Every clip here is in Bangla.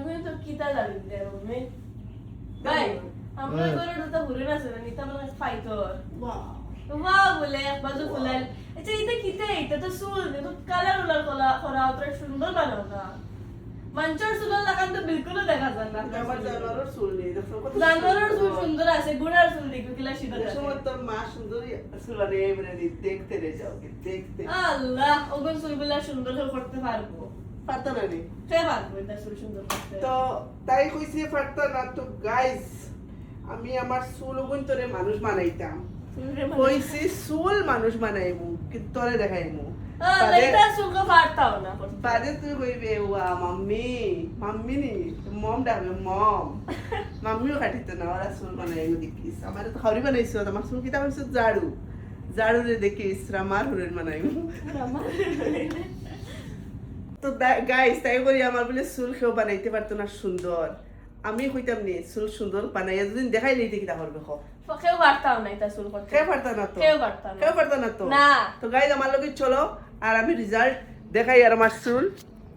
আমি তো কিতা জানি দে মম্মি ভাই আমরা করে তো ঘুরে না শুনে নিতা মানে ফাইতর বাহ বলে এক বাজু ফুলাল আচ্ছা এটা কিতা এটা তো সুল তো কালার উলার করা অত সুন্দর বানাও না মঞ্চর সুলার লাগান তো বিলকুল দেখা যায় না আমার জানোয়ারের চুল নেই দেখো কত জানোয়ারের চুল সুন্দর আছে গুড়ার চুল দেখো কিলা সিধা আছে সময় তোর মা সুন্দরী চুল আর এবারে দেখতে রে যাও দেখতে আল্লাহ ওগন চুলগুলা সুন্দর করতে পারবো পারতো না রে কে পারবো এটা চুল সুন্দর করতে তো তাই কইছে পারতো না তো গাইস আমি আমার চুল গুন্তরে মানুষ বানাইতাম কইছি চুল মানুষ বানাইমু কিন্তু তোরে দেখাইমু এটা চুলকে পারতাও না বাদে তুই কইবে ওয়া মাম্মি মাম্মি নি মম ডাকবে মম মাম্মিও কাটিত না ওরা চুল বানাইমু দেখিস আমার তো খাওয়ারি বানাইছো আমার চুল কিতা বানাইছো ঝাড়ু ঝাড়ু রে দেখিস রামার হুরেন বানাইমু তো গাইস তাই করি আমার বলে চুল কেউ বানাইতে পারতো না সুন্দর আমি কইতাম নি চুল সুন্দর বানাইয়া যদি দেখাই লইতে কিতা করবে খো কেউ পারতাও না এটা চুল করতে কেউ পারতো না তো কেউ পারতাও না কেউ পারতো না তো না তো গাইস আমার লগে চলো আর আমি রেজাল্ট দেখাই আর আমার চুল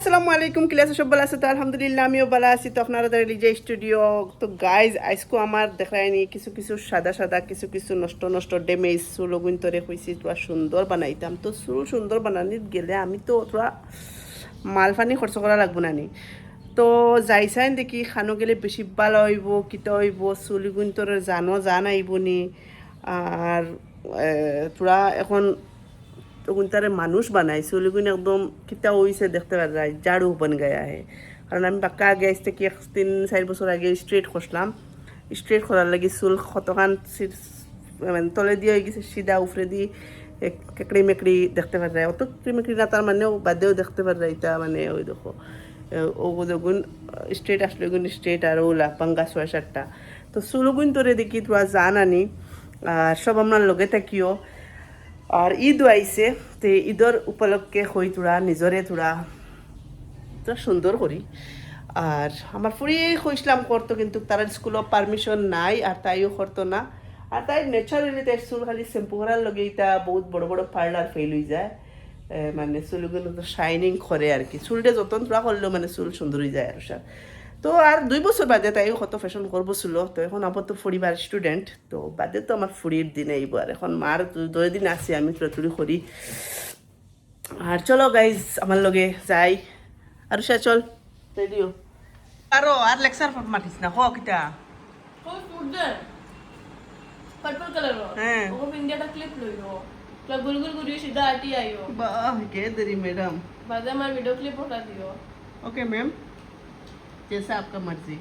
আসসালামু আলাইকুম কি আছে সব ভালো আছে তো আলহামদুলিল্লাহ আমিও ভালো আছি তো আপনারা লিজে স্টুডিও তো গাইস আজকে আমার দেখায়নি কিছু কিছু সাদা সাদা কিছু কিছু নষ্ট নষ্ট ড্যামেজ চুল গুন্তরে হইছি তোরা সুন্দর বানাইতাম তো চুল সুন্দর বানানিত গেলে আমি তো তোরা মালপানি খরচ করা লাগবো না নি তো যাইছাইন দেখি খানো গেলে বেশি ভালো হইব কিতা হইব চুলি গুন্তরের জান আইব নি আর তোরা এখন গুন্তারে মানুষ বানাই চুলিগুন একদম কিতা হইছে দেখতে পারা যায় ঝাড়ু বন গায়ে আহে কারণ আমি বাক্কা আগে আসতে কি 3-4 বছর আগে স্ট্রেট করছিলাম স্ট্রেট করার লাগি চুল কতখান মানে তলে দিয়ে হয়ে গেছে সিধা উপরে দিয়ে কেকড়ি মেকড়ি দেখতে পারা যায় অত মেকড়ি না তার মানেও বাদেও দেখতে পারা যায় এটা মানে ওই দেখো ও যখন স্ট্রেট আসলে গুণ স্ট্রেট আর ওলা পাঙ্গা 6-7টা তো চুলগুন তোরে দেখি তোরা জান আনি আর সব আপনার লগে থাকিও আর ঈদ আইছে তো ঈদর উপলক্ষে হই তোরা নিজরে তোরা সুন্দর করি আর আমার ফুড়ি কইসলাম করতো কিন্তু তার স্কুলও পারমিশন নাই আর তাইও করতো না আর তাই ন্যাচারালি তাই চুল খালি শ্যাম্পু করার লগে এটা বহুত বড় বড় পার্লার ফেল হয়ে যায় মানে চুলগুলো তো শাইনিং করে আর কি চুলটা যতন তোরা করলেও মানে চুল সুন্দর হয়ে যায় আর স্যার তো আর 2 বছর বাদে তাই কত ফ্যাশন করবো ছিল তো এখন আমার তো ফুড়িবার স্টুডেন্ট তো বাদে তো আমার ফুড়ির দিন আইব আর এখন মার 2 দিন আসি আমি তুড়ি করি আর চলো গাইজ আমার লগে যাই আর সে চল রেডিও আর লেকচার মাতিস না হোক এটা পার্পল কালার হ্যাঁ ও ইন্ডিয়াটা ক্লিপ লইও ক্লাব গুলগুল গুড়িয়ে সিধা আটি আইও বাহ কে দেরি मैडम বাদে আমার ভিডিও ক্লিপ উঠা দিও ओके मैम जैसा आपका मर्जी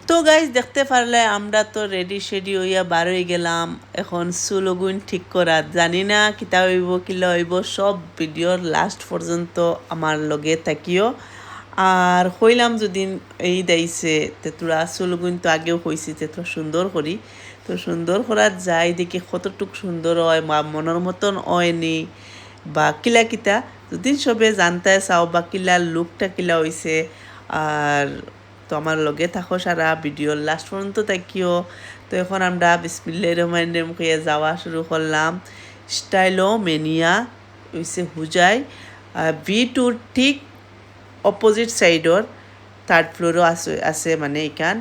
তো গাইজ দেখতে পারলে আমরা তো রেডি শেডি হইয়া বার হয়ে গেলাম এখন চুলগুন ঠিক করা জানি না কিতা হইব কিলা হইব সব ভিডিওর লাস্ট পর্যন্ত আমার লগে থাকিও আর হইলাম যদি এই দাইছে তে তোরা চুলগুন তো আগেও হয়েছি তে তো সুন্দর করি তো সুন্দর করা যায় দেখি কতটুক সুন্দর হয় মা মনের মতন হয়নি বা কিলা কিতা যদি সবে জানতে চাও বা কিলার লুকটা কিলা হয়েছে আর তো আমার লগে থাকো সারা ভিডিওর লাস্ট পর্যন্ত থাকিও তো এখন আমরা বিসমিল্লাহির রহমানির রহিম যাওয়া শুরু করলাম স্টাইলো মেনিয়া হইছে হুজাই V2 ঠিক অপোজিট সাইডর 3rd ফ্লোরও আছে মানে এখান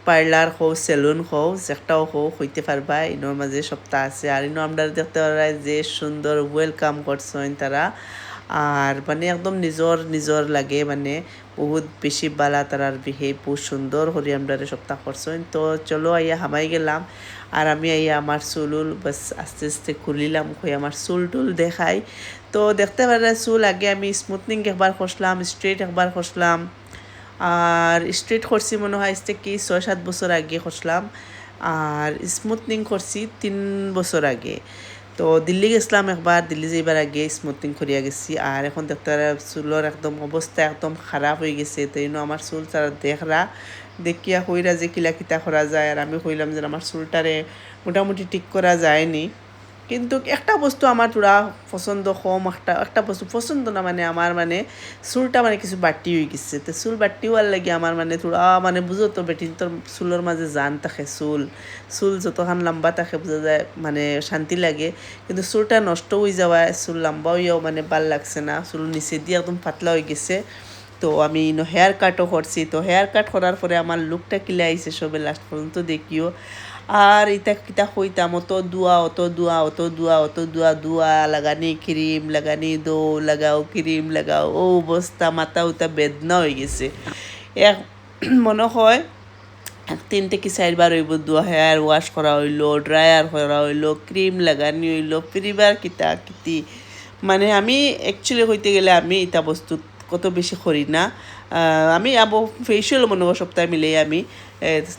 পার্লার হো সেলুন হো একটাও হো হইতে পারবা ইনোর মাঝে সপ্তাহ আছে আর ইনো আমরা দেখতে পারাই যে সুন্দর ওয়েলকাম করছেন তারা আর মানে একদম নিজর লাগে মানে বহুত বেশি বালা তারার বিহেভ বহুত সুন্দর করে আমরা সপ্তাহ করছেন তো চলো আইয়া হামাই গেলাম আর আমি আইয়া আমার চুল বাস আস্তে আস্তে খুলিলাম হয়ে আমার চুল টুল দেখাই তো দেখতে পারা চুল আগে আমি স্মুথনিং একবার করছিলাম স্ট্রেট একবার করছিলাম আর স্ট্রেট করছি মনে হয় কি 6-7 বছর আগে করছিলাম আর স্মুথনিং করছি 3 বছর আগে তো দিল্লি গেছিলাম একবার দিল্লি যাইবার আগে স্মুথনিং করিয়া গেছি আর এখন দেখতে চুলের একদম অবস্থা একদম খারাপ হয়ে গেছে তো আমার চুল তারা দেখরা দেখিয়া হইরা যে কিলা কিতা করা যায় আর আমি কইলাম যে আমার চুলটারে মোটামুটি ঠিক করা যায়নি কিন্তু একটা বস্তু আমার তোরা পছন্দ কম একটা বস্তু পছন্দ না মানে আমার মানে চুলটা মানে কিছু বাটি হয়ে গেছে তো চুল বাটি হওয়ার লাগে আমার মানে তোরা মানে বুঝো তো বেটি তোর চুলের মাঝে জান থাকে চুল যতখান লম্বা থাকে বোঝা যায় মানে শান্তি লাগে কিন্তু চুলটা নষ্ট হয়ে যাওয়ায় চুল লম্বা হইয়াও মানে ভাল লাগছে না চুল নিচে দিয়ে একদম পাতলা হয়ে গেছে তো আমি হেয়ার কাটও করছি। তো হেয়ার কাট করার পরে আমার লুকটা কিলা আইছে সবে লাস্ট পর্যন্ত দেখিও। আর ইতা কিতা হইতাম অত দুয়া অত দুয়া অত দুয়া অত দুয়া দুয়া লাগানি ক্রিম লাগানি দো লাগাও ক্রিম লাগাও ও অবস্থা মাথা উতা বেদনা হয়ে গেছে। এক মনে হয় 3 থেকে 4 বার হইব দুয়া হেয়ার ওয়াশ করা হইলো, ড্রায়ার করা হইলো, ক্রিম লাগানি হইলো, ফিরিবার কিতা কিতি মানে আমি অ্যাকচুয়ালি হইতে গেলে আমি ইতা বস্তু কত বেশি করি না। আমি ফেসিয়াল মনে হয় সপ্তাহে মিলেই আমি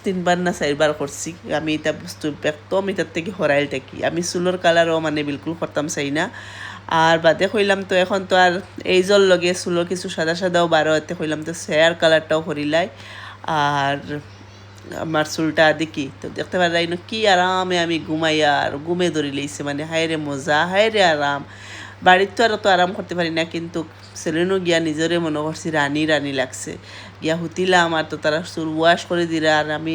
3 বার না 4 বার করছি। আমি ইতা বস্তু একদম ইতার থেকে হরাইল থাকি। আমি চুলোর কালারও মানে বিলকুল করতাম চাই না। আর বাদে কইলাম তো এখন তো আর এইজর লগে চুলোর কিছু সাদা সাদাও বারো এতে কইলাম তো হেয়ার কালারটাও করিলাই। আর আমার চুলটা দেখি তো দেখতে পারাই না কি আরামে আমি ঘুমাই আর ঘুমে ধরে লইছে মানে হায়রে মজা হায়রে আরাম। বাড়ির তো আর অত আরাম করতে পারি না, কিন্তু সেলুনও গিয়া নিজরে মনে করছি রানী রানী লাগছে। গিয়া হুতিলাম আর তো তারা চুল ওয়াশ করে দিলে আর আমি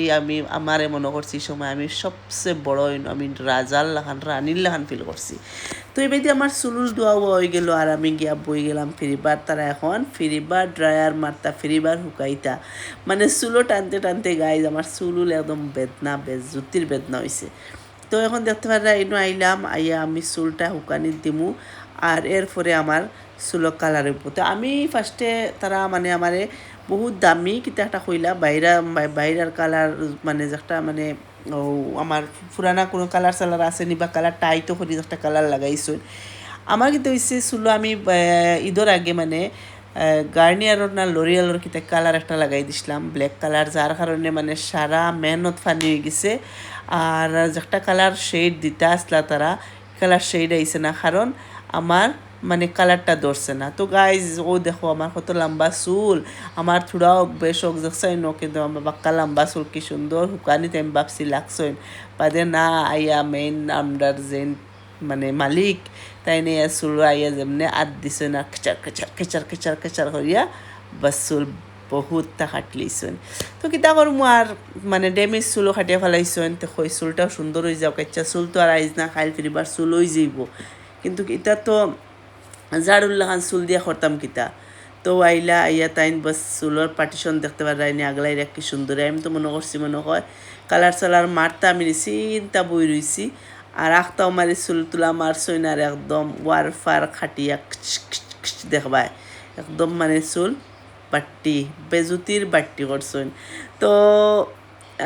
আমারে মনে করছি সময় আমি সবচেয়ে বড় আমি রাজার লাখান রানীর লাখান ফিল করছি। তো এবার আমার চুলুর দোয়া হয়ে গেল আর আমি গিয়া বই গেলাম ফিরিবার। তারা এখন ফিরিবার ড্রায়ার মারতা ফিরিবার হুকাইতা মানে চুলো টানতে টানতে গাইজ আমার চুলুল একদম বেদনা বেজুতির বেদনা হয়েছে। তো এখন দেখতে পারা এনো আইলাম আইয়া আমি চুলটা হুকানি দিমু আর এরপরে আমার চুলো কালার হইব। তো আমি ফার্স্টে তারা মানে আমারে বহুত দামি কিতা একটা কইলা বাইরার কালার মানে যেটা মানে ও আমার পুরানা কোনো কালার সালার আছে নি বা কালার টাইটও করি একটা কালার লাগাইছো। আমার কিন্তু হচ্ছে চুলো আমি ঈদের আগে মানে গার্নিয়ারর না লরিয়ালর কিতা কালার একটা লাগাই দিছিলাম ব্ল্যাক কালার, যার কারণে মানে সারা মেহনত ফানি হয়ে গেছে। আর একটা কালার শেড দিতে আসলা তারা কালার শেড আইছে না, কারণ আমার মানে কালারটা ধরছে না। তো গাইজ ও দেখো আমার কত লম্বা চুল, আমার থোড়া হোক বেশ হোক দেখছাই ন, কিন্তু আমার বাক্কা লম্বা চুল কি সুন্দর হুকানিতে আমি ভাবছি লাগছই বাদে না আইয়া মেইন আমরার যেন মানে মালিক তাই নিয়ে চুল আইয়া যেমনি আদ দিছে না খেচার খেচার খেচার খেচার খেচার করিয়া বাস চুল বহুতটা কাটলিছেন। তো কিতা করমু আর মানে ড্যামেজ চুলও কাটিয়া ফেলাইছেন। তো কই চুলটাও সুন্দর হয়ে যাও, কাচ্চা চুল তো আর আইজ না খাইল ফিরিবার চুল হয়ে যাইব, কিন্তু এটা তো জাড়ুল্লাহান চুল দিয়া করতাম কিতা। তো আইলা আইয়া তাইন বাস চুলোর পার্টিশন দেখতে পারাইনি আগলাই কি সুন্দর। আমি তো মনে করছি মনে হয় কালার সালার মারতা আমি চিন্তা বই রইছি আর আখতাও মারি চুল তুলা মারছই না আর একদম ওয়ার ফার খাটিয়া দেখবাই একদম মানে চুল বাট্টি বেজুতির বাট্টি করছইন। তো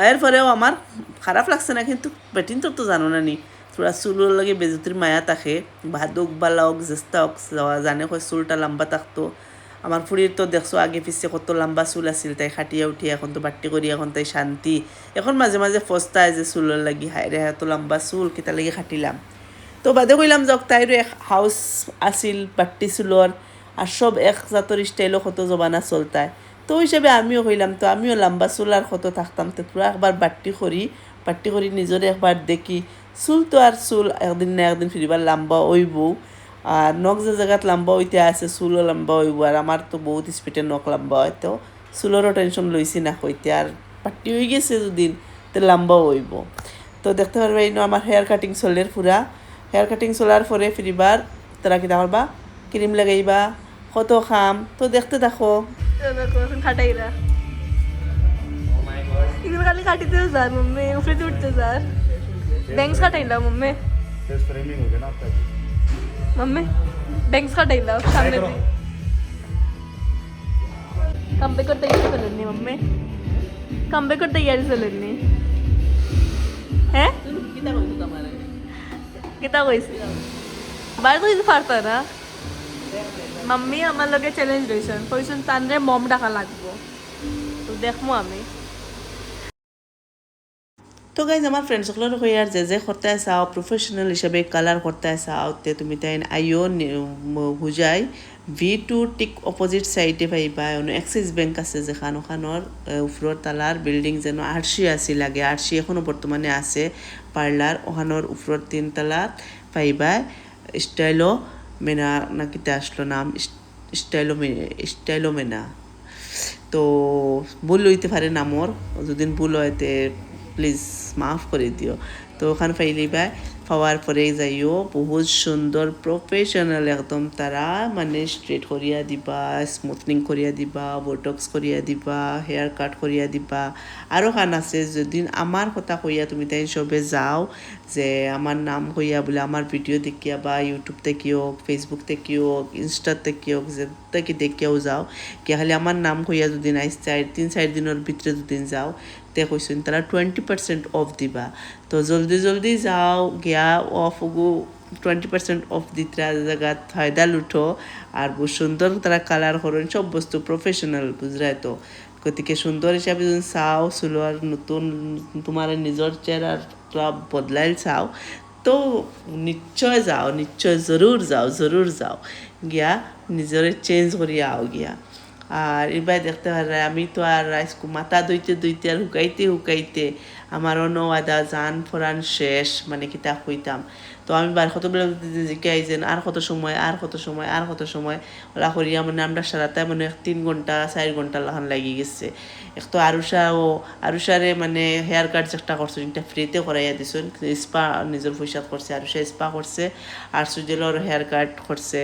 এরপরেও আমার খারাপ লাগছে না, কিন্তু বেটিন তো জানো না নি থোড়া চুলোর লাগে বেজুতির মায়া থাকে ভাদুক বালা হোক জেস্তা হোক জানে হয় চুলটা লম্বা থাকতো। আমার ফুড়ির তো দেখছো আগে পিছিয়ে কত লম্বা চুল আছিল, তাই খাটিয়া উঠিয়া এখন তো বাট্টি করি এখন তাই শান্তি। এখন মাঝে মাঝে ফস্তায় যে চুলের লাগি হায় রে এত লম্বা চুল কিতা লাগি খাটিলাম। তো বাদে কইলাম যাক তাইরও এক হাউস আছিল বাট্টি চুলর আর সব এক জাতর স্টাইলও কত জবানা চলতায়। তো হিসাবে আমিও কইলাম তো আমিও লম্বা চুল আর কত থাকতাম, তো পুরা একবার বাট্টি করি নিজরে একবার দেখি চুল তো আর চুল একদিন না একদিন ফিরিবার লম্বা হইব। আর নখ যে জায়গাত লম্বা হইতে আছে চুলও লম্বা হইব, আর আমার তো বহুত স্পিডে নখ লম্বা হয়, তো চুলেরও টেনশন লইছি না হইতে। আর বাট্টি হয়ে গেছে দুদিন তো লম্বাও হইব। তো দেখতে পারবে এই আমার হেয়ার কাটিং চলের পুরা হেয়ার কাটিং চলার পরে ফিরিবার তারা কিতা করবা ক্রিম লাগাইবা কত খাম। তো দেখতে দেখো খাটাইরা এগুলো খালি কাটিতেও যান মম্মি উফরেতে উঠতে যান ব্যাংস কাটাইলা মম্মি मम्मी बैंक्स का टाइम लाओ सामने भी कंबे को तैयारी चलनी मम्मी कंबे को तैयारी चलनी है कितना कोई बार तो इसे फाड़ता ना मम्मी আমার লগে চ্যালেঞ্জ রইছেন কইছেন তানরে মম ডাকা লাগবো, তো দেখমু আমি। তো গাইজ আমার ফ্রেন্ডসকলের কই আর যে করতে চাও প্রফেশনাল হিসেবে কালার করতে চাও তে তুমি তাই আইও হুজাই V2 টিক অপোজিট সাইডে পাইবা এক্সিস ব্যাংক আছে যেখান ওখানোর উপরের তালার বিল্ডিং যেন আরশি আসি লাগে আরশি এখনও বর্তমানে আছে পার্লার ওখানোর উপরের 3 তলা পাইবা স্টাইলো মেনা না কিতে আসলো নাম স্টাইলো মেনা। তো ভুল হইতে পারে নামর, যদি ভুল হয়তে প্লিজ মাফ করে দিও। তো ওখানে পাইলেই পাওয়ার পরে যাইও বহুত সুন্দর প্রফেশনাল একদম তারা মানে স্ট্রেট করিয়া দিবা, স্মুথনিং করিয়া দিবা, বোটক্স করিয়া দিবা, হেয়ার কাট করিয়া দিবা। আরও খান আছে যদি আমার কথা কইয়া তুমি তাই সবে যাও যে আমার নাম কইয়া বলে আমার ভিডিও দেখিয়া বা ইউটিউব থেকেও হোক, ফেসবুক থেকেও হোক, ইনস্টা থেকেও হোক, যে থেকে দেখিয়াও যাও কে খালি আমার নাম কইয়া যদি নাই 3-4 দিনের ভিতরে যদি যাও তে কইছেন তারা 20% অফ দিবা। তো জলদি জলদি যাও গিয়া অফ 20% অফ দিতে জায়গা ফায়দা লুঠো। আর বহু সুন্দর তারা কালার করেন সব বস্তু প্রফেশনাল বুঝরাই তো। গতিকে সুন্দর হিসাবে যদি চাও চুলোর নতুন তোমার নিজের চেহারার বদলাই চাও তো নিশ্চয় যাও, নিশ্চয় জরুর যাও গিয়া নিজের চেঞ্জ করিয়া আও গিয়া। আর এবার দেখতে পারে আমি তো আর রাইসকু মাথা ধুইতে আর হুকাইতে আমার অনো আদা জান ফোরান শেষ মানে কিতা হইতাম। তো আমি বার কতবেলা জিজ্ঞাই যে আর কত সময় ওলা করিয়া মানে আমরা সারাতে মানে 3 ঘন্টা 4 ঘন্টা লাগান লাগি গেছে। এক তো আরুষারে মানে হেয়ার কাট যেটা করছে এটা ফ্রিতে করাইয়া দিছেন, স্পা নিজের পয়সা করছে, আরুষা স্পা করছে আর সুজেলর হেয়ার কাট করছে।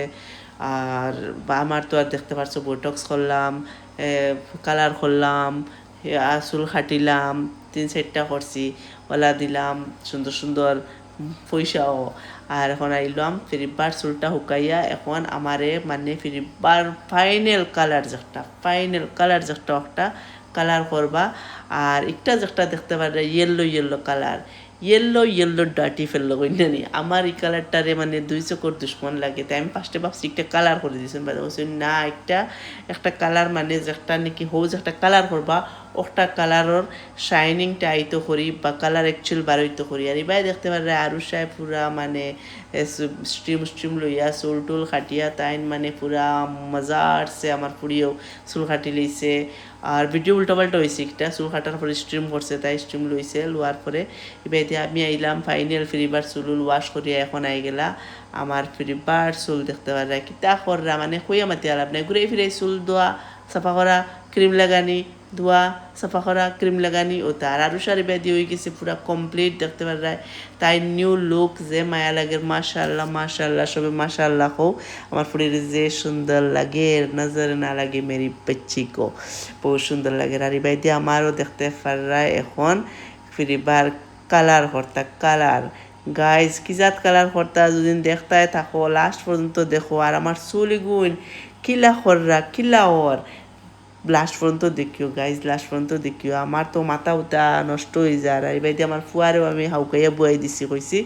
আর বা আমার তো আর দেখতে পারছো বোটক্স করলাম, কালার করলাম, চুল খাটিলাম, 3-4টা করছি, ওলা দিলাম সুন্দর সুন্দর পয়সাও। আর এখন আইলাম ফিরিবার চুলটা শুকাইয়া এখন আমারে মানে ফিরিবার ফাইনাল কালার যেটা একটা কালার করবা। আর একটা যেটা দেখতে পারে ইয়েলো কালার, ইয়েলো ডার্টি ফেললো কইনি আমার এই কালারটারে মানে 2 চোখর দুশ্মন লাগে। তাই আমি ফার্স্টে ভাবছি একটা কালার করে দিয়েছেন, বাদে বলছি না একটা কালার মানে যেটা নাকি হোজ একটা কালার করবা ওটা কালারের শাইনিংটা আইতো করি বা কালার অ্যাকচুয়াল বারইতো করি। আর এবার দেখতে পারে আরুষায় পুরা মানে স্ট্রিম লইয়া চুল টুল খাটিয়া তাইন মানে পুরা মজা আসছে। আমার পুড়িয়েও চুল খাটি লইছে আর ভিডিও উল্টাপাল্টা হয়েছে, একটা চুল কাটার পরে স্ট্রিম করছে, তাই স্ট্রিম লইছে লোয়ার পরে এবার আমি আইলাম ফাইনাল ফিরিবার চুল ওয়াশ করিয়া এখন আই গেলা আমার ফিরিবার চুল দেখতে পারা কিতা কররা মানে কইয়া মাতি আলাপ নাই, ঘুরে ফিরে চুল দোয়া সাফা করা, ক্রিম লাগানি, ধোয়া সাফা করা, ক্রিম লাগানি ও তার আরুষার এবার দিয়ে হয়ে গেছে পুরা কমপ্লিট দেখতে পারা। তাই নিউ লুক যে মায়া লাগে মাশাআল্লাহ সবে মাশাআল্লাহ হোক। আমার ফুড়ির যে সুন্দর লাগে নজর না লাগে মেরি বচ্চি কো, বহুত সুন্দর লাগে। আর এবার দিয়ে আমারও দেখতে পারা এখন ফিরিবার কালার করতা কালার গাইজ কিজাত কালার করতা যদি দেখতায় থাকো লাস্ট পর্যন্ত দেখো। আর আমার চুল গুণ কিলা কররা কিলা ওর লাস্ট পর্যন্ত দেখিও গাইজ, লাস্ট পর্যন্ত দেখিও। আমার তো মাথা উতা নষ্ট হয়ে যায়। আর এবার আমার ফুয়ারেও আমি হাউকাইয়া বুয়াই দিছি কইছি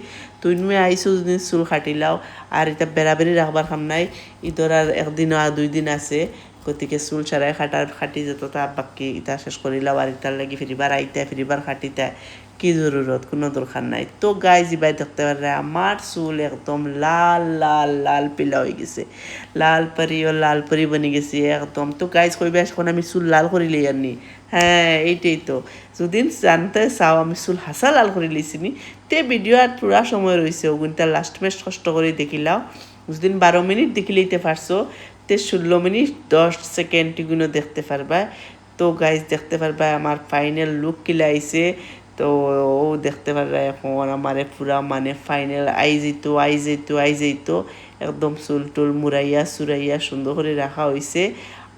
তুমি আইসো যদি চুল খাটিলাও আর এটা বেড়াবেড়ি রাখবার কাম নাই, ঈদর আর 1 দিন আর 2 দিন আছে। গতিকে চুল সারাই খাটি যেত তা বাকি ইটা শেষ করিলাও আর ইটার লাগি ফিরিবার খাটিতে কি জরুরত, কোনো দরকার নাই। তো গাইজ ইবাই দেখতে পারে আমার চুল একদম লাল পিলা হয়ে গেছে, লাল পরি বনে গেছে একদম। তো গাইজ কইবে এখন আমি চুল লাল করিলে আনি, হ্যাঁ এইটাই তো। যদি জানতে চাও আমি চুল হাসা লাল করে লিছিনি তে ভিডিও আর পুরা সময় রয়েছে ওগুনটা লাস্ট মেস্ট কষ্ট করে দেখিলাও। যদি 12 মিনিট দেখিলেইতে পারছো তে 16 মিনিট 10 সেকেন্ড এগুলো দেখতে পারবা। তো গাইজ দেখতে পারবা আমার ফাইনাল লুক কিলা আইছে। তো ও দেখতে পারবা এখন আমারে পুরা মানে ফাইনাল আই যেত একদম চুল টুল মুড়াইয়া সুরাইয়া সুন্দর করে রাখা হয়েছে।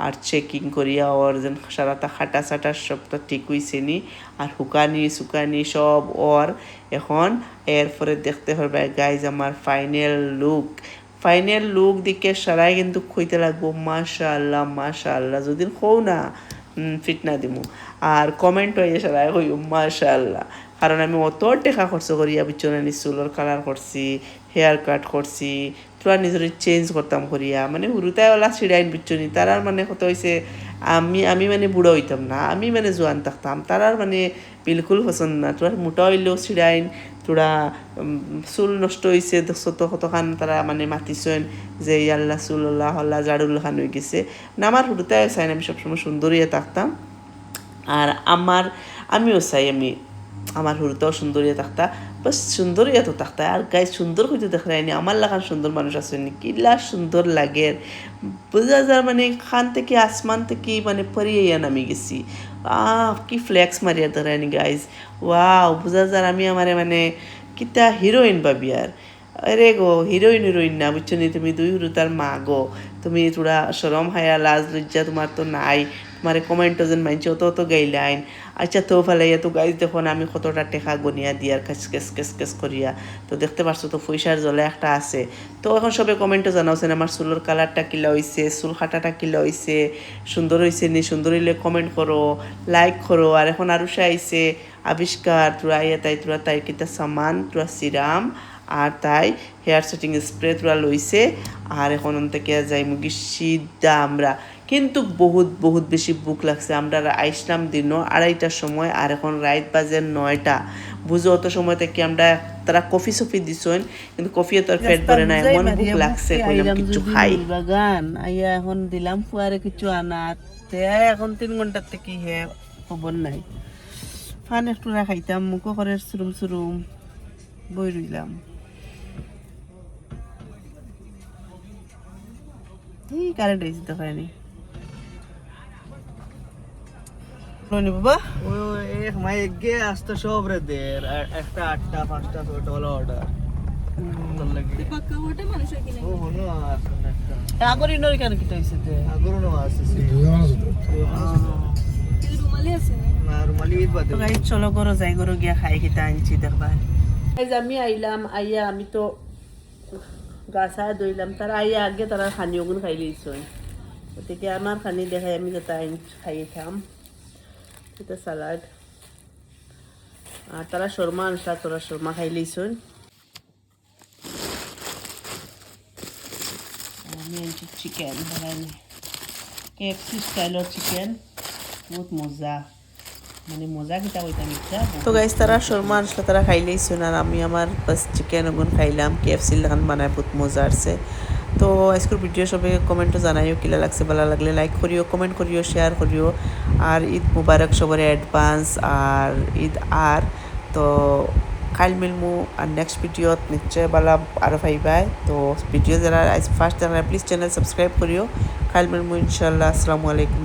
আর চেকিং করিয়া ওর যেন সারাটা খাটা সাটা সবটা ঠিক হয়েছে নি আর সুকানি সব ওর এখন। এরপরে দেখতে পারবা গাইজ আমার ফাইনাল লুক দিকে সারাই কিন্তু কইতে লাগবো মাশাআল্লাহ যদি কও না ফিট না দিমু। আর কমেন্ট হয়ে সারাই কই মাশাআল্লাহ, কারণ আমি অত টাকা খরচ করিয়া বিচনে চুলোর কালার করছি, হেয়ার কাট করছি, তোরা নিজের চেঞ্জ করতাম করিয়া মানে হুরুতাইওয়ালা সিডাইন বিচনি তারার মানে কত হয়েছে আমি মানে বুড়ো হইতাম না, আমি মানে জোয়ান থাকতাম, তারার মানে বিলকুল পছন্দ না। তোরা মোটা হইলেও সিডাইন তোরা চুল নষ্ট হয়েছে দেখছো তো কতখান তারা মানে মাতিছেন যে ইয়াল্লা চুল্লাহ হল্লা জাড়ুল খান হয়ে গেছে না। আমার হুরুতাই চাই না, আমি সবসময় সুন্দরীয়ে থাকতাম। আর আমিও চাই আমার হুরুতাও সুন্দরীয়ে থাকতা, বাস সুন্দরীয়া তো থাকতা। আর গাই সুন্দর হইতে দেখায়নি আমার লাগান সুন্দর মানুষ আছে নি, কিলা সুন্দর লাগে বোঝা যায় মানে খান থেকে আসমান থেকে মানে পরিয়া নামি গেছি। কি ফ্লেক্স মারিয়া ধরায়নি গাইজ, ওয়াও বোঝা যায় আমি আমারে মানে কিতা হিরোইন ভাবি আর আরে গো হিরোইন না বুঝছো নি তুমি দুই হুরুতার মা গো তুমি তোরা সরম হায়া লাজ লজ্জা তোমার তো নাই তোমার কমেন্টও যেন মানছে অত গাইলাইন আচ্ছা তো ফেলাইয়া তো গাইজ দেখো না আমি কতটা টেকা গনিয়া দিয়ার কেস করিয়া তো দেখতে পারছো তো পয়সার জলে একটা আছে তো এখন সবে কমেন্টও জানাওছেন আমার চুলের কালারটা কিলা হইছে চুল কাটাটা কিলা হইছে সুন্দর হইছে নি সুন্দর হইলে কমেন্ট করো লাইক করো আর এখন আরুষা আইছে আবিষ্কার তোরা আইয়া তোরা তাই কিতা সামান তোরা সিরাম আর তাই হেয়ার সেটিং স্প্রে তোরা লইছে আর এখন থেকে যাই মুগি সিদ্ধা আমরা কিন্তু বহুত বেশি বুক লাগছে আমরা আইসলাম দিন 2:30টার সময় আর এখন রাত বাজে 9টা বুঝো অত সময় থেকে আমরা তারা কফি সফি দিছেন কিন্তু কফি তো আর পেট ভরে না এমন বুক লাগছে কইলাম কিছু খাই বাগান আইয়া এখন দিলাম ফুয়ারে কিছু আনাত এখন 3 ঘন্টার থেকে হে খবর নাই ফান একটু খাইতাম মুখো করে সুরুম বই রইলাম এই কারেন্ট এসে তো হয়নি বাবা এক মাই গে আসতে সব রে দের একটা 8টা 5টা 6টা হলো অর্ডার তোর লাগি পাক্কা ওটা মানুষের কিনে ও হলো আসলে একটা আগরি নরি কেন কি হইছে তে আগরো নো আসছে রুমালি আছে না রুমালি ঈদ বাদে তো গাইস চলো করো যাই করো গিয়া খাই খেতে আনছি দেখবা গাইস আমি আইলাম আইয়া আমি তো গাছা দইলাম তার আইয়া আগে তারা খানি ওগুন খাই লইছই ওদিকে আমার খানি দেখাই আমি যেটা খাইয়ে খাম এটা সালাড আর তারা শর্মা আনসা তোরা শর্মা খাই লইছই আমি আনছি চিকেন বানাইনি কেএফসি স্টাইলের চিকেন বহুত মজা মানে মজা কিতা কইতাম ইচ্ছা তো গাইস তারা শর্মা আনসা তারা খাইলেইছুন আর আমি আমার বাস চিকেন ওগুন খাইলাম কেএফসি লাগান বানায় বহুত মজা আসছে তো আজকের ভিডিও সবাই কমেন্টও জানাইও কিলা লাগছে ভালো লাগলে লাইক করিও কমেন্ট করিও শেয়ার করিও আর ঈদ মুবারক সবার অ্যাডভান্স আর ঈদ আর তো কাল মিলমু আর নেক্সট ভিডিওত নিশ্চয় বালা আরো পাইবাই তো ভিডিও যারা ফার্স্ট যারা প্লিজ চ্যানেল সাবস্ক্রাইব করিও কাল মিলমু ইনশাআল্লাহ আসসালামু আলাইকুম